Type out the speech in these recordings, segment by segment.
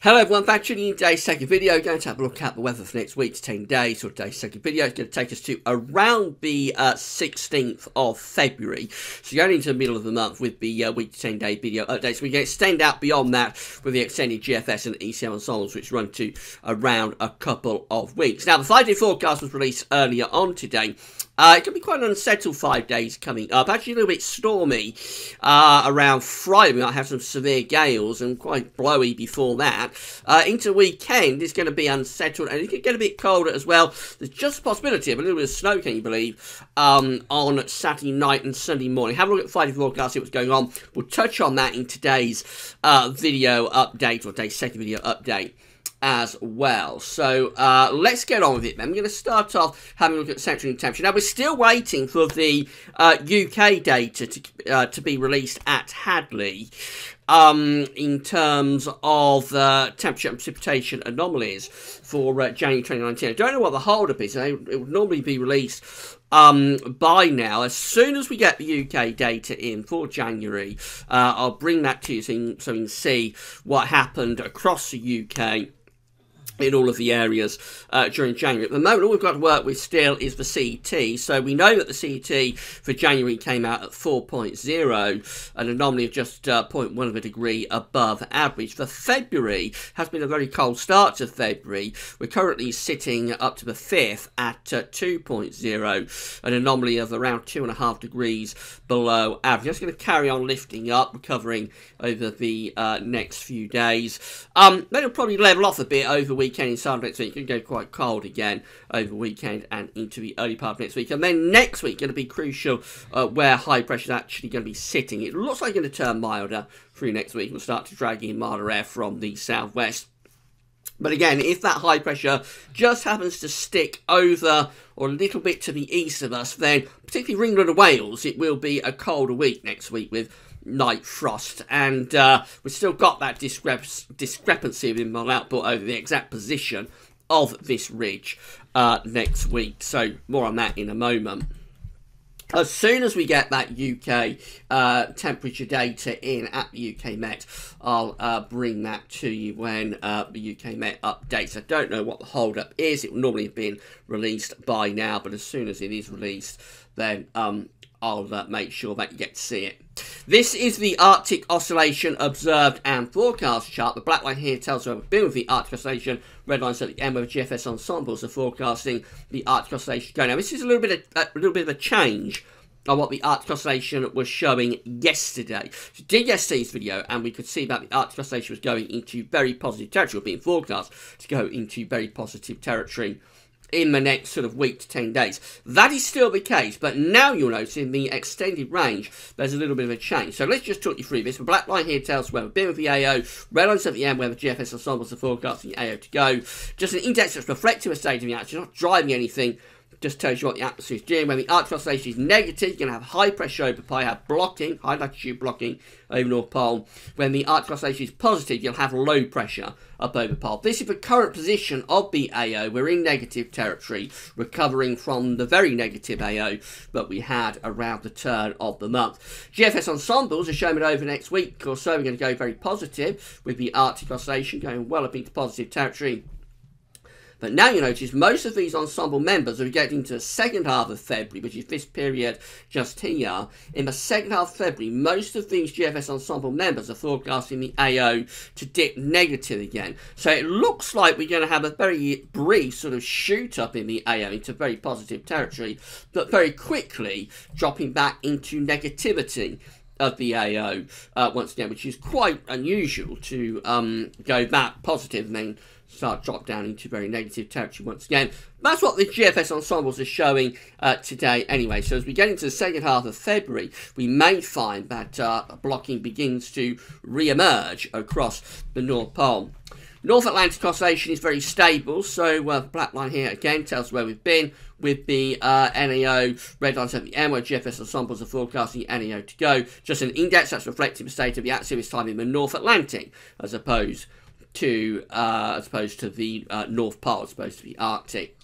Hello everyone, back to today's second video. Going to have a look at the weather for next week to 10 days. So today's second video is going to take us to around the 16th of February. So going into the middle of the month with the week to 10 day video updates. We can extend out beyond that with the extended GFS and ECM ensembles, which run to around a couple of weeks. Now the 5-day forecast was released earlier on today. It can be quite an unsettled 5 days coming up. Actually a little bit stormy around Friday. We might have some severe gales and quite blowy before that. Into the weekend, it's going to be unsettled and it's going to get a bit colder as well. There's just a possibility of a little bit of snow, can you believe, on Saturday night and Sunday morning. Have a look at the 5-day forecast, see what's going on. We'll touch on that in today's video update, or today's second video update as well. So let's get on with it then. I'm going to start off having a look at central temperature. Now we're still waiting for the UK data to be released at Hadley in terms of temperature and precipitation anomalies for January 2019. I don't know what the hold-up is. It would normally be released by now. As soon as we get the UK data in for January, I'll bring that to you so you can see what happened across the UK in all of the areas during January. At the moment, all we've got to work with still is the CET. So we know that the CET for January came out at 4.0, an anomaly of just 0.1 of a degree above average. For February, has been a very cold start to February. We're currently sitting up to the 5th at 2.0, an anomaly of around 2.5 degrees below average. That's going to carry on lifting up, recovering over the next few days. Then it'll probably level off a bit over weekend in some next week. It can go quite cold again over weekend and into the early part of next week. And then next week going to be crucial where high pressure is actually going to be sitting. It looks like it's going to turn milder through next week. We'll start to drag in milder air from the southwest. But again, if that high pressure just happens to stick over or a little bit to the east of us, then particularly for England and Wales, it will be a colder week next week with night frost, and we've still got that discrepancy in model output over the exact position of this ridge next week. So more on that in a moment. As soon as we get that UK temperature data in at the UK Met, I'll bring that to you when the UK Met updates. I don't know what the hold-up is. It will normally have been released by now, but as soon as it is released, then I'll make sure that you get to see it. This is the Arctic Oscillation Observed and Forecast chart. The black line here tells you where we've been with the Arctic Oscillation. Red lines at the end where the GFS ensembles are forecasting the Arctic Oscillation going. Now this is a little bit of a change on what the Arctic Oscillation was showing yesterday. So did yesterday's video and we could see that the Arctic Oscillation was going into very positive territory, or being forecast to go into very positive territory in the next sort of week to 10 days. That is still the case, but now you'll notice in the extended range, there's a little bit of a change. So let's just talk you through this. The black line here tells where we've been with the AO, red lines at the end where the GFS ensembles are forecasting the AO to go. Just an index that's reflecting the state of the atmosphere, not driving anything, just tells you what the atmosphere is doing. When the Arctic Oscillation is negative, you're going to have high pressure over Pi, have blocking, high latitude blocking over North Pole. When the Arctic Oscillation is positive, you'll have low pressure up over Pole. This is the current position of the AO. We're in negative territory, recovering from the very negative AO that we had around the turn of the month. GFS ensembles are showing it over next week or so. We're going to go very positive with the Arctic Oscillation going well up into positive territory. But now you notice most of these ensemble members are getting to the second half of February, which is this period just here. In the second half of February, most of these GFS ensemble members are forecasting the AO to dip negative again. So it looks like we're going to have a very brief sort of shoot up in the AO into very positive territory, but very quickly dropping back into negativity of the AO once again, which is quite unusual to go back positive and then drop down into very negative territory once again. That's what the GFS ensembles are showing today anyway. So as we get into the second half of February, we may find that blocking begins to re-emerge across the North Pole. North Atlantic Oscillation is very stable, so the black line here again tells where we've been with the NAO, red lines at the end where GFS ensembles are forecasting the NAO to go. Just an index that's reflecting the state of the atmosphere this time in the North Atlantic as opposed to the North Pole, as opposed to the Arctic.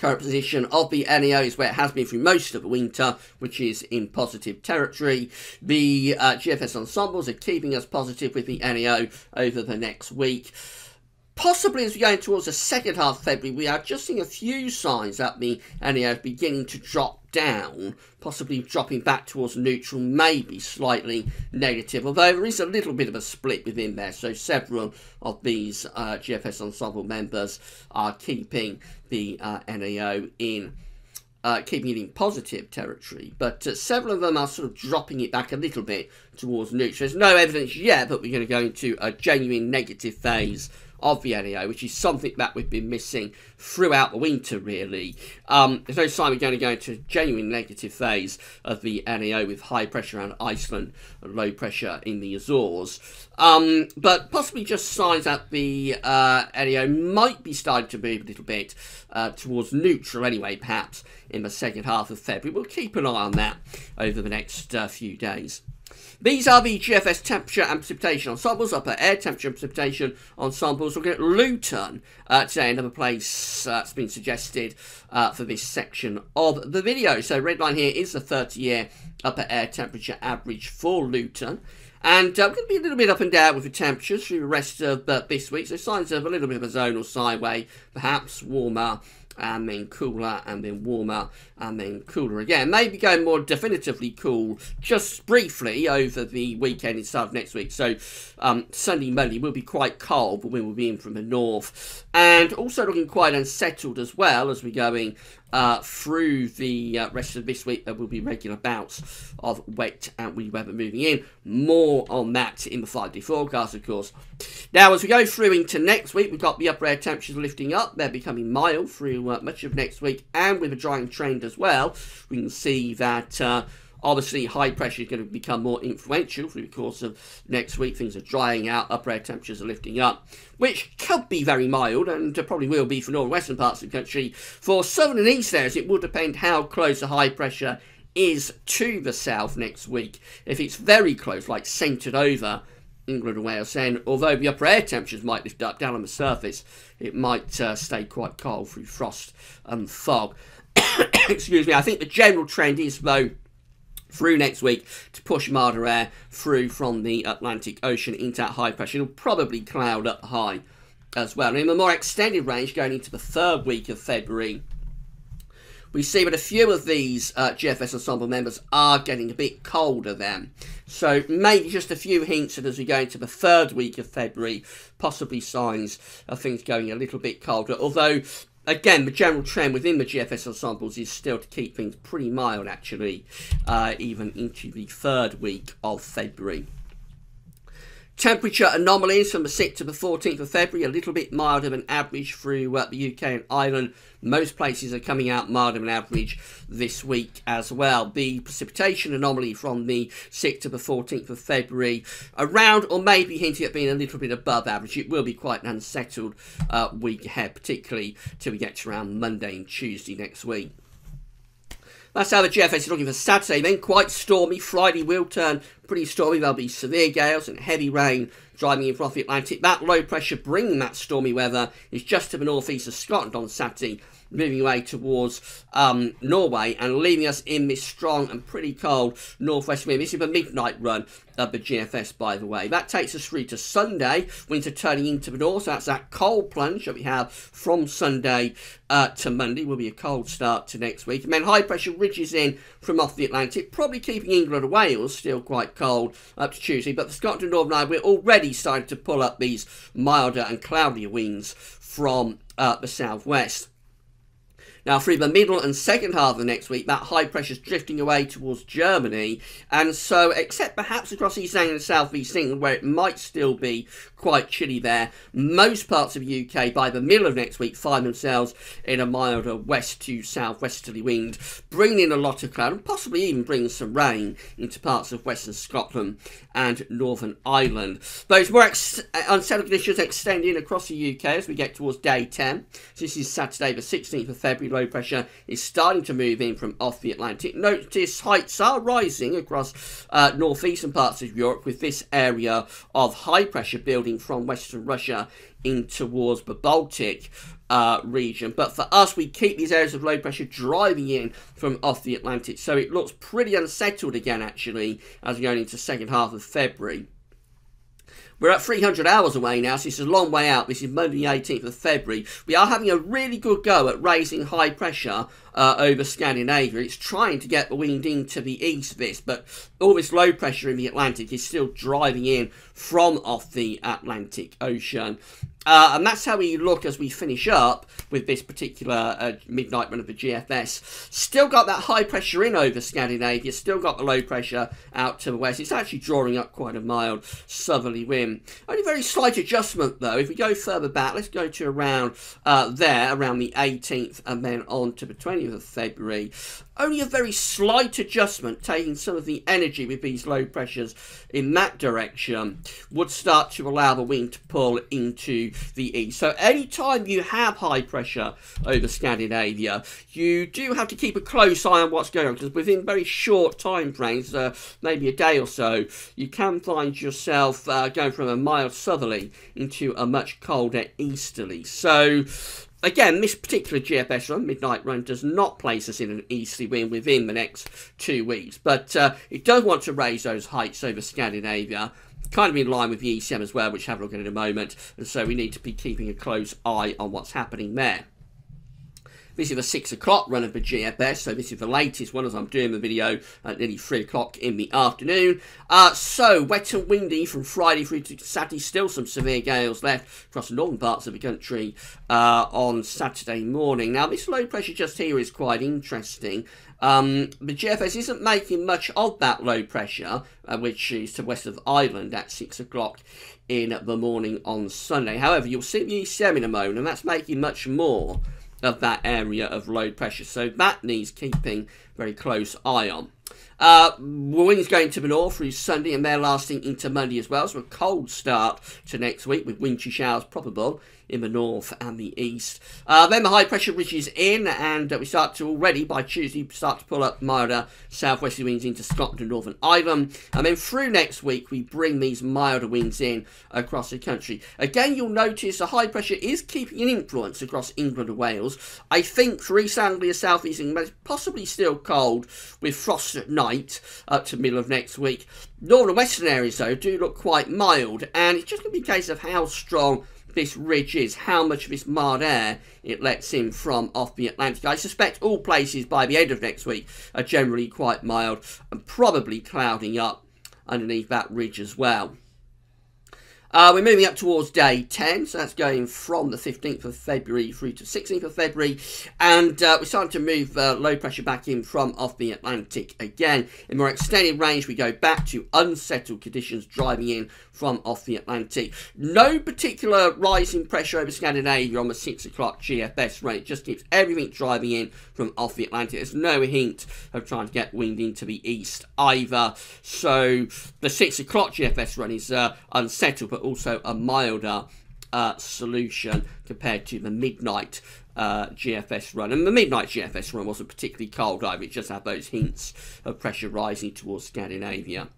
Current position of the NAO is where it has been through most of the winter, which is in positive territory. The GFS ensembles are keeping us positive with the NAO over the next week. Possibly as we go towards the second half of February, we are just seeing a few signs that the NAO is beginning to drop down, possibly dropping back towards neutral, maybe slightly negative, although there is a little bit of a split within there, so several of these GFS ensemble members are keeping the NAO in keeping it in positive territory, but several of them are sort of dropping it back a little bit towards neutral. There's no evidence yet, but we're going to go into a genuine negative phase of the NAO, which is something that we've been missing throughout the winter, really. There's no sign we're going to go into a genuine negative phase of the NAO with high pressure around Iceland and low pressure in the Azores. But possibly just signs that the NAO might be starting to move a little bit towards neutral anyway, perhaps in the second half of February. We'll keep an eye on that over the next few days. These are the GFS temperature and precipitation ensembles, upper air temperature and precipitation ensembles. We're looking at Luton today, another place that's been suggested for this section of the video. So red line here is the 30-year upper air temperature average for Luton. And we're going to be a little bit up and down with the temperatures through the rest of this week. So signs of a little bit of a zonal sideway, perhaps warmer and then cooler, and then warmer, and then cooler again. Maybe going more definitively cool just briefly over the weekend and start of next week. So Sunday, Monday will be quite cold, but we will be in from the north. And also looking quite unsettled as well as we're going through the rest of this week. There will be regular bouts of wet and windy weather moving in. More on that in the 5-day forecast, of course. Now, as we go through into next week, we've got the upper air temperatures lifting up. They're becoming mild through much of next week, and with a drying trend as well. We can see that obviously high pressure is going to become more influential through the course of next week. Things are drying out, upper air temperatures are lifting up, which could be very mild, and probably will be for northwestern parts of the country. For southern and east areas, it will depend how close the high pressure is to the south next week. If it's very close, like centred over England and Wales, then although the upper air temperatures might lift up down on the surface, it might stay quite cold through frost and fog. Excuse me. I think the general trend is, though, through next week to push milder air through from the Atlantic Ocean into that high pressure. It'll probably cloud up high as well. And in the more extended range, going into the third week of February, we see that a few of these GFS ensemble members are getting a bit colder then. So maybe just a few hints that as we go into the third week of February, possibly signs of things going a little bit colder. Although, again, the general trend within the GFS ensembles is still to keep things pretty mild, actually, even into the third week of February. Temperature anomalies from the 6th to the 14th of February, a little bit milder than average through the UK and Ireland. Most places are coming out milder than average this week as well. The precipitation anomaly from the 6th to the 14th of February, around or maybe hinting at being a little bit above average. It will be quite an unsettled week ahead, particularly till we get to around Monday and Tuesday next week. That's how the GFS is looking for Saturday. Then quite stormy. Friday will turn pretty stormy. There'll be severe gales and heavy rain driving in from the Atlantic. That low pressure bringing that stormy weather is just to the northeast of Scotland on Saturday, moving away towards Norway and leaving us in this strong and pretty cold northwest wind. This is the midnight run of the GFS, by the way. That takes us through to Sunday, winter turning into the north. So that's that cold plunge that we have from Sunday to Monday. Will be a cold start to next week. And then high pressure ridges in from off the Atlantic, probably keeping England and Wales still quite cold up to Tuesday. But for Scotland and Northern Ireland, we're already starting to pull up these milder and cloudier winds from the southwest. Now, through the middle and second half of the next week, that high pressure is drifting away towards Germany. And so, except perhaps across East Anglia and South East England, where it might still be quite chilly there, most parts of the UK, by the middle of next week, find themselves in a milder west to southwesterly wind, bringing in a lot of cloud and possibly even bringing some rain into parts of western Scotland and Northern Ireland. Those more unsettled conditions extending across the UK as we get towards day 10. So this is Saturday, the 16th of February. low pressure is starting to move in from off the Atlantic. Notice heights are rising across northeastern parts of Europe, with this area of high pressure building from western Russia in towards the Baltic region. But for us, we keep these areas of low pressure driving in from off the Atlantic, so it looks pretty unsettled again, actually, as we're going into the second half of February. We're at 300 hours away now, so this is a long way out. This is Monday the 18th of February. We are having a really good go at raising high pressure over Scandinavia. It's trying to get the wind into the east, but all this low pressure in the Atlantic is still driving in from off the Atlantic Ocean. And that's how we look as we finish up with this particular midnight run of the GFS. Still got that high pressure in over Scandinavia, still got the low pressure out to the west. It's actually drawing up quite a mild southerly wind. Only very slight adjustment though. If we go further back, let's go to around around the 18th and then on to the 20th of February. Only a very slight adjustment, taking some of the energy with these low pressures in that direction, would start to allow the wind to pull into the east. So anytime you have high pressure over Scandinavia, you do have to keep a close eye on what's going on, because within very short time frames, maybe a day or so, you can find yourself going from a mild southerly into a much colder easterly. So again, this particular GFS run, midnight run, does not place us in an easterly wind within the next 2 weeks, but it does want to raise those heights over Scandinavia, kind of in line with the ECM as well, which we'll have a look at in a moment, and so we need to be keeping a close eye on what's happening there. This is the 6 o'clock run of the GFS, so this is the latest one as I'm doing the video at nearly 3 o'clock in the afternoon. So, wet and windy from Friday through to Saturday. Still some severe gales left across the northern parts of the country on Saturday morning. Now, this low pressure just here is quite interesting. The GFS isn't making much of that low pressure, which is to west of Ireland at 6 o'clock in the morning on Sunday. However, you'll see the ECM in a moment, and that's making much more of that area of low pressure, so that needs keeping very close eye on. Winds going to the north through Sunday, and they're lasting into Monday as well, so a cold start to next week with wintry showers probable in the north and the east. Then the high pressure ridges in, and we start to already by Tuesday start to pull up milder southwesterly winds into Scotland and Northern Ireland, and then through next week we bring these milder winds in across the country. Again, you'll notice the high pressure is keeping an influence across England and Wales. I think for East Anglia, South East England, possibly still cold with frost at night up to middle of next week. Northern and western areas though do look quite mild, and it's just going to be a case of how strong this ridge is, how much of this mild air it lets in from off the Atlantic. I suspect all places by the end of next week are generally quite mild and probably clouding up underneath that ridge as well. We're moving up towards day 10, so that's going from the 15th of February through to 16th of February, and we're starting to move low pressure back in from off the Atlantic again. In more extended range, we go back to unsettled conditions driving in from off the Atlantic. No particular rise in pressure over Scandinavia on the 6 o'clock GFS run. It just keeps everything driving in from off the Atlantic. There's no hint of trying to get wind into the east either. So the 6 o'clock GFS run is unsettled, but also a milder solution compared to the midnight GFS run. And the midnight GFS run wasn't particularly cold either. It just had those hints of pressure rising towards Scandinavia.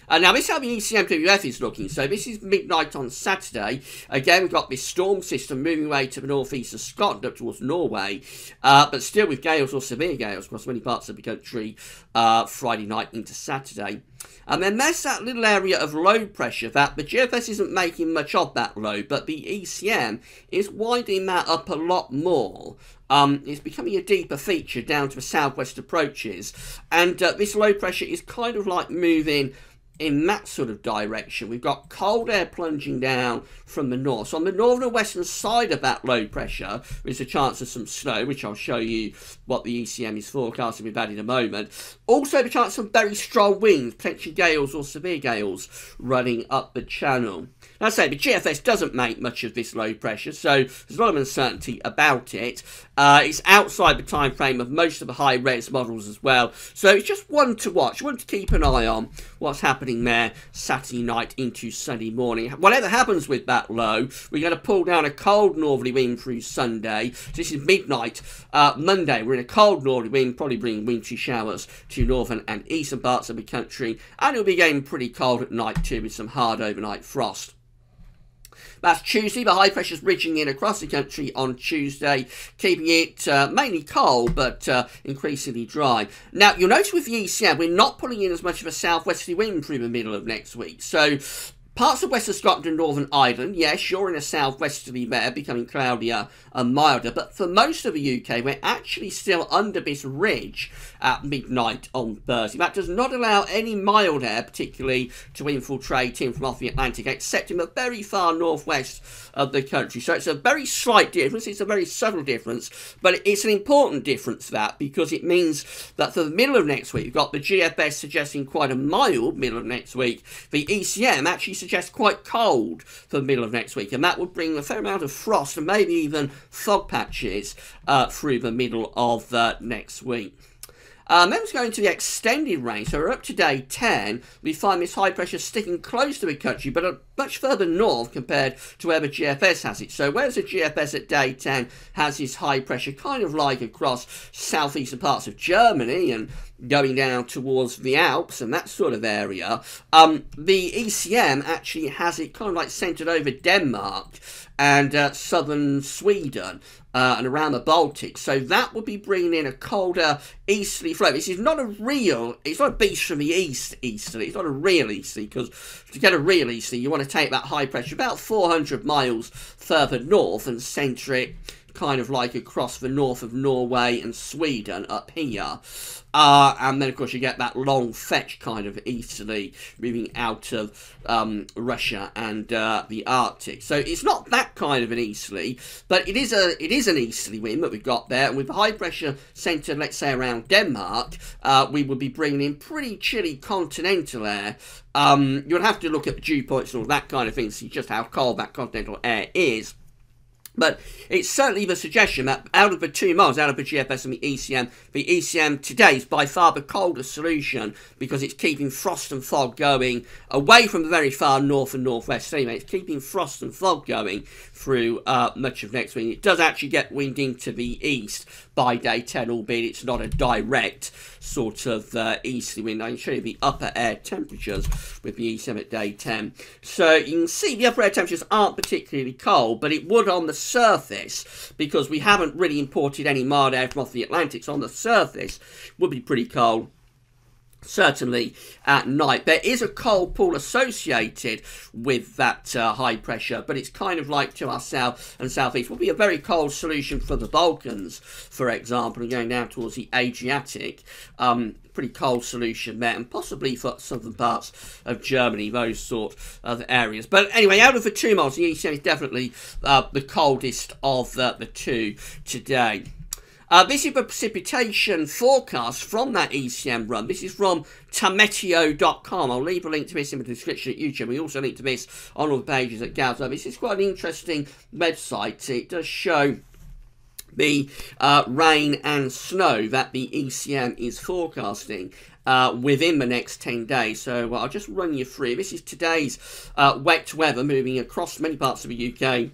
Now, this is how the ECMWF is looking. So this is midnight on Saturday. Again, we've got this storm system moving away to the northeast of Scotland up towards Norway, but still with gales or severe gales across many parts of the country Friday night into Saturday. And then there's that little area of low pressure that the GFS isn't making much of that low, but the ECM is widening that up a lot more. It's becoming a deeper feature down to the southwest approaches, and this low pressure is kind of like moving in that sort of direction. We've got cold air plunging down from the north. So on the northern and western side of that low pressure, there's a chance of some snow, which I'll show you what the ECM is forecasting with that in a moment. Also the chance of some very strong winds, potentially gales or severe gales running up the channel. As I say, the GFS doesn't make much of this low pressure, so there's a lot of uncertainty about it. It's outside the time frame of most of the high-res models as well, so it's just one to watch, one to keep an eye on what's happening there Saturday night into Sunday morning. Whatever happens with that low, we're going to pull down a cold northerly wind through Sunday. So this is midnight Monday. We're in a cold northerly wind, probably bringing wintry showers to northern and eastern parts of the country, and it'll be getting pretty cold at night too, with some hard overnight frost. That's Tuesday. The high pressure's ridging in across the country on Tuesday, keeping it mainly cold but increasingly dry. Now, you'll notice with the ECM, we're not pulling in as much of a southwesterly wind through the middle of next week. So parts of Western Scotland and Northern Ireland, yes, you're in a southwesterly there, becoming cloudier and milder. But for most of the UK, we're actually still under this ridge at midnight on Thursday. That does not allow any mild air, particularly to infiltrate in from off the Atlantic, except in the very far northwest of the country. So it's a very slight difference. It's a very subtle difference, but it's an important difference, that, because it means that for the middle of next week, you've got the GFS suggesting quite a mild middle of next week. The ECM actually suggests quite cold for the middle of next week, and that would bring a fair amount of frost and maybe even fog patches through the middle of next week. Then let's go into the extended range. So we're up to day 10. We find this high pressure sticking close to the country, but much further north compared to where the GFS has it. So whereas the GFS at day 10 has this high pressure kind of like across southeastern parts of Germany and going down towards the Alps and that sort of area, the ECM actually has it kind of like centred over Denmark and southern Sweden and around the Baltic. So that would be bringing in a colder easterly flow. This is not a real, it's not a beast from the east easterly, it's not a real easterly, because to get a real easterly you want to take that high pressure about 400 miles further north and centre it kind of like across the north of Norway and Sweden up here. And then, of course, you get that long fetch kind of easterly moving out of Russia and the Arctic. So it's not that kind of an easterly, but it is an easterly wind that we've got there. And with high pressure centred, let's say, around Denmark, we would be bringing in pretty chilly continental air. You'll have to look at the dew points and all that kind of thing to see just how cold that continental air is. But it's certainly the suggestion that out of the 2 miles, out of the GFS and the ECM today is by far the coldest solution, because it's keeping frost and fog going away from the very far north and northwest. Anyway, it's keeping frost and fog going through much of next week. It does actually get wind into the east by day 10, albeit it's not a direct sort of easterly wind. I can show you the upper air temperatures with the ECM at day 10. So you can see the upper air temperatures aren't particularly cold, but it would on the surface, because we haven't really imported any mild air from off the Atlantic, so on the surface would be pretty cold. Certainly at night. There is a cold pool associated with that high pressure, but it's kind of like to our south and southeast. Will be a very cold solution for the Balkans, for example, and going down towards the Adriatic. Pretty cold solution there, and possibly for southern parts of Germany, those sort of areas. But anyway, out of the 2 miles, the ECM is definitely the coldest of the two today. This is the precipitation forecast from that ECM run. This is from tameteo.com. I'll leave a link to this in the description at YouTube. We also link to this on all the pages at Gauss. This is quite an interesting website. It does show the rain and snow that the ECM is forecasting within the next 10 days. So I'll just run you through. This is today's wet weather moving across many parts of the UK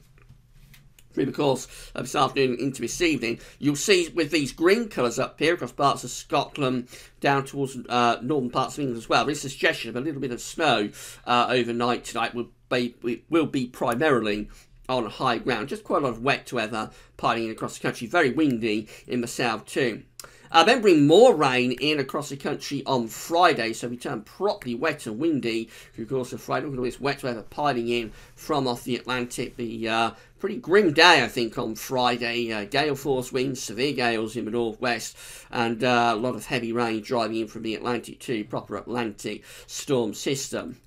through the course of this afternoon into this evening. You'll see with these green colours up here across parts of Scotland down towards northern parts of England as well. There's a suggestion of a little bit of snow overnight tonight. Will be primarily on high ground. Just quite a lot of wet weather piling in across the country. Very windy in the south too. Then bring more rain in across the country on Friday, so we turn properly wet and windy through the course of Friday. Look at all this wet weather piling in from off the Atlantic. The pretty grim day, I think, on Friday. Gale force winds, severe gales in the northwest, and a lot of heavy rain driving in from the Atlantic too. Proper Atlantic storm system.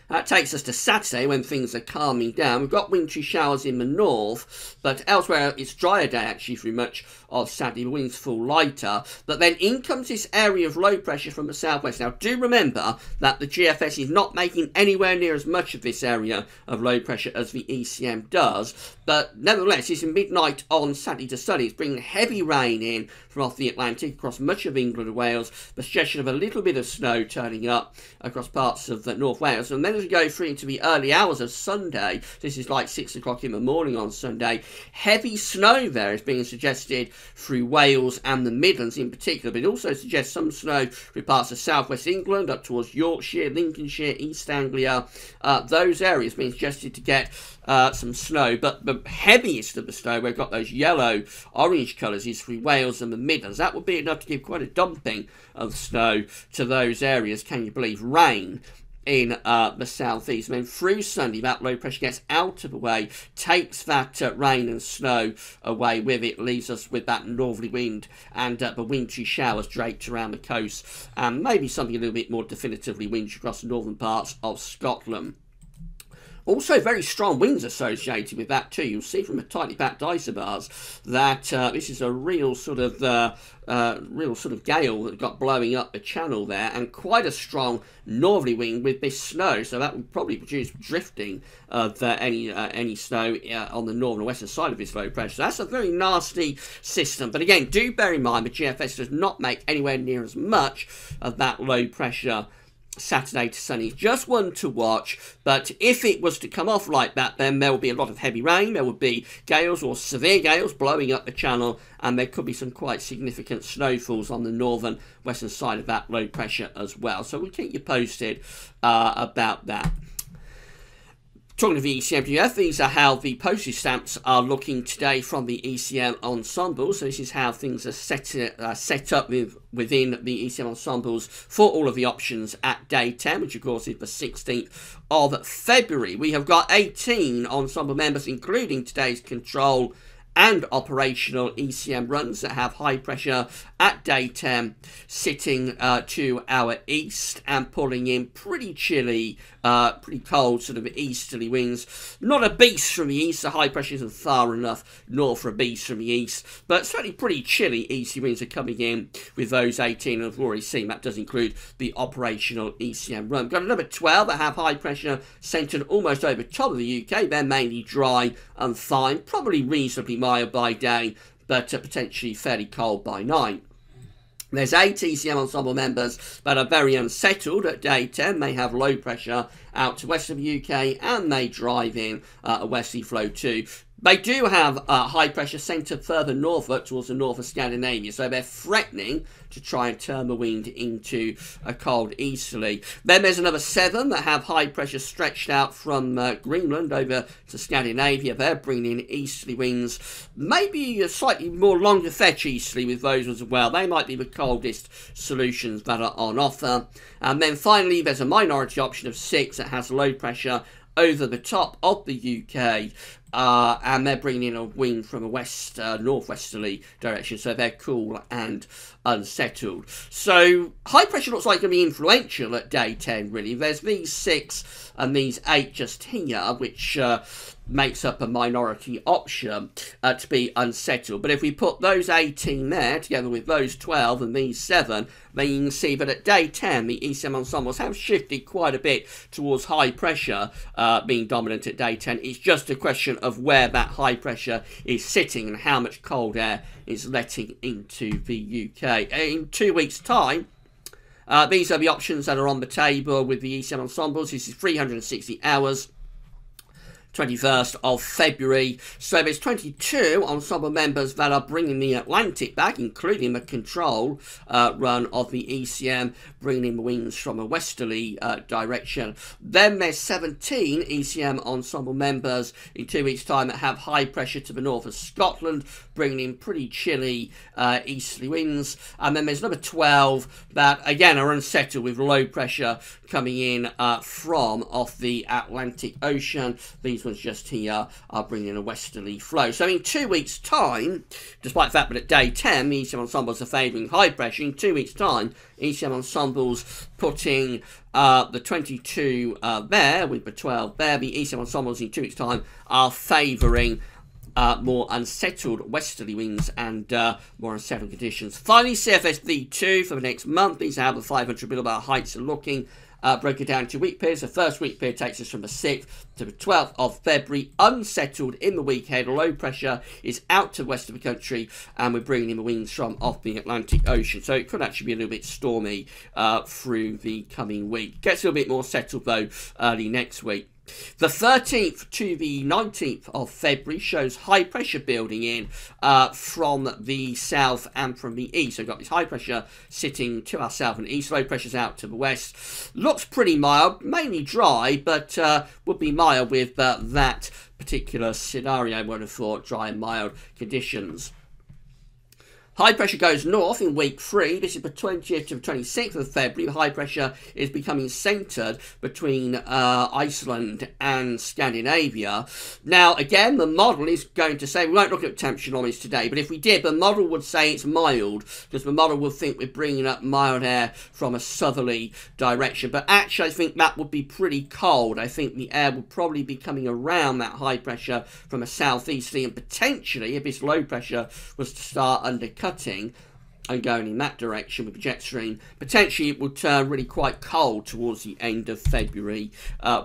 That takes us to Saturday when things are calming down. We've got wintry showers in the north, but elsewhere it's drier day actually through much of Saturday. The winds fall lighter, but then in comes this area of low pressure from the southwest. Now do remember that the GFS is not making anywhere near as much of this area of low pressure as the ECM does, but nevertheless it's in midnight on Saturday to Sunday. It's bringing heavy rain in from off the Atlantic across much of England and Wales, the suggestion of a little bit of snow turning up across parts of North Wales. And then as we go through into the early hours of Sunday, this is like 6 o'clock in the morning on Sunday, heavy snow there is being suggested through Wales and the Midlands in particular, but it also suggests some snow through parts of southwest England up towards Yorkshire, Lincolnshire, East Anglia, those areas being suggested to get some snow. But the heaviest of the snow, we've got those yellow orange colours, is through Wales and the Midlands. That would be enough to give quite a dumping of snow to those areas. Can you believe? Rain in the southeast. And then through Sunday, that low pressure gets out of the way, takes that rain and snow away with it, leaves us with that northerly wind and the wintry showers draped around the coast, and maybe something a little bit more definitively wintry across the northern parts of Scotland. Also, very strong winds associated with that too. You'll see from the tightly packed isobars that this is a real sort of gale that got blowing up the channel there, and quite a strong northerly wind with this snow. So that would probably produce drifting of any snow on the northern and western side of this low pressure. So that's a very nasty system. But again, do bear in mind the GFS does not make anywhere near as much of that low pressure Saturday to Sunday. Just one to watch, but if it was to come off like that, then there will be a lot of heavy rain, there would be gales or severe gales blowing up the channel, and there could be some quite significant snowfalls on the northern western side of that low pressure as well. So we'll keep you posted about that. Talking of the ECM, these are how the postage stamps are looking today from the ECM ensembles. So this is how things are set up within the ECM ensembles for all of the options at day 10, which of course is the 16th of February. We have got 18 ensemble members, including today's control and operational ECM runs that have high pressure at day 10 sitting to our east and pulling in pretty chilly, pretty cold sort of easterly winds. Not a beast from the east, the high pressure isn't far enough north for a beast from the east, but certainly pretty chilly easterly winds are coming in with those 18, and I've already seen that does include the operational ECM run. We've got another 12 that have high pressure centred almost over top of the UK. They're mainly dry and fine, probably reasonably mild by day, but potentially fairly cold by night. There's 8 ECM ensemble members that are very unsettled at day 10. They have low pressure out to west of the UK, and they drive in a westerly flow too. They do have high pressure centred further northward towards the north of Scandinavia, so they're threatening to try and turn the wind into a cold easterly. Then there's another 7 that have high pressure stretched out from Greenland over to Scandinavia. They're bringing in easterly winds, maybe a slightly more longer fetch easterly with those as well. They might be the coldest solutions that are on offer. And then finally, there's a minority option of 6 that has low pressure over the top of the UK, and they're bringing in a wind from a northwesterly direction, so they're cool and unsettled. So high pressure looks like going to be influential at day 10 really. There's these 6 and these 8 just here, which makes up a minority option to be unsettled. But if we put those 18 there together with those 12 and these 7, then you can see that at day 10 the ECM ensembles have shifted quite a bit towards high pressure being dominant at day 10. It's just a question of where that high pressure is sitting and how much cold air is letting into the UK. In 2 weeks' time, these are the options that are on the table with the ECM ensembles. This is 360 hours. 21st of February. So there's 22 ensemble members that are bringing the Atlantic back, including the control run of the ECM, bringing in the winds from a westerly direction. Then there's 17 ECM ensemble members in 2 weeks' time that have high pressure to the north of Scotland, bringing in pretty chilly easterly winds. And then there's another 12 that, again, are unsettled with low pressure coming in from off the Atlantic Ocean. These these ones just here are bringing a westerly flow. So in 2 weeks' time, despite the fact that at day 10, the ECM ensembles are favouring high pressure, in 2 weeks' time, ECM ensembles putting the 22 there, with the 12 there. The ECM ensembles in 2 weeks' time are favouring more unsettled westerly winds and more unsettled conditions. Finally, CFS V2 for the next month. These are how the 500 millibar heights are looking. Broken down into week periods. The first week period takes us from the 6th to the 12th of February. Unsettled in the weekend. Low pressure is out to the west of the country, and we're bringing in the winds from off the Atlantic Ocean. So it could actually be a little bit stormy through the coming week. Gets a little bit more settled, though, early next week. The 13th to the 19th of February shows high pressure building in from the south and from the east. So we've got this high pressure sitting to our south and east, low pressure's out to the west. Looks pretty mild, mainly dry, but would be mild with that particular scenario. I would have thought dry and mild conditions. High pressure goes north in week 3. This is the 20th to the 26th of February. The high pressure is becoming centred between Iceland and Scandinavia. Now, again, the model is going to say, we won't look at temperature anomalies today, but if we did, the model would say it's mild, because the model would think we're bringing up mild air from a southerly direction. But actually, I think that would be pretty cold. I think the air would probably be coming around that high pressure from a southeasterly, and potentially, if this low pressure was to start undercutting and going in that direction with the jet stream, potentially it would turn really quite cold towards the end of February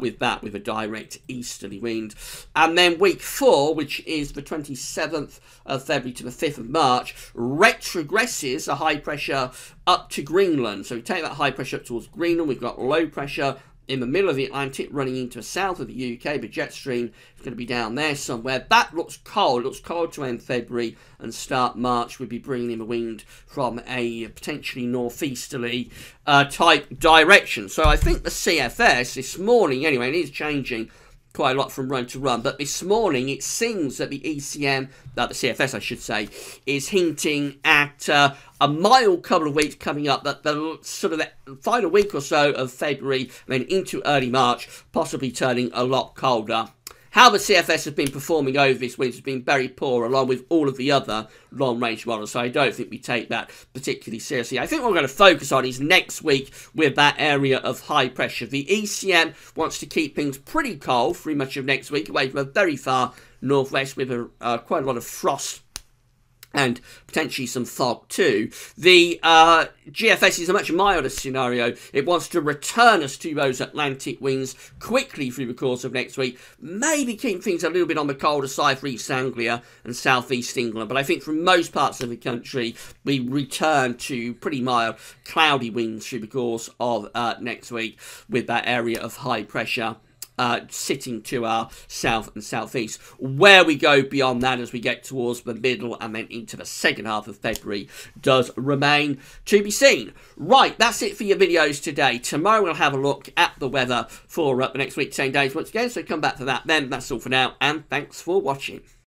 with a direct easterly wind. And then week 4, which is the 27th of February to the 5th of March, retrogresses a high pressure up to Greenland. So we take that high pressure up towards Greenland. We've got low pressure in the middle of the Atlantic running into the south of the UK. The jet stream is going to be down there somewhere. That looks cold. It looks cold to end February and start March. We'll be bringing in the wind from a potentially northeasterly type direction. So I think the CFS this morning, anyway, it is changing quite a lot from run to run, but this morning it seems that the ECM, the CFS I should say, is hinting at a mild couple of weeks coming up, that the sort of the final week or so of February, then into early March, possibly turning a lot colder. How the CFS has been performing over this winter has been very poor, along with all of the other long-range models, so I don't think we take that particularly seriously. I think what we're going to focus on is next week with that area of high pressure. The ECM wants to keep things pretty cold through much of next week, away from a very far northwest with quite a lot of frost and potentially some fog too. The GFS is a much milder scenario. It wants to return us to those Atlantic winds quickly through the course of next week. Maybe keep things a little bit on the colder side for East Anglia and South East England. But I think for most parts of the country, we return to pretty mild, cloudy winds through the course of next week with that area of high pressure sitting to our south and southeast. Where we go beyond that as we get towards the middle and then into the second half of February does remain to be seen. Right, that's it for your videos today. Tomorrow we'll have a look at the weather for the next week, 10 days once again, so come back to that then. That's all for now, and thanks for watching.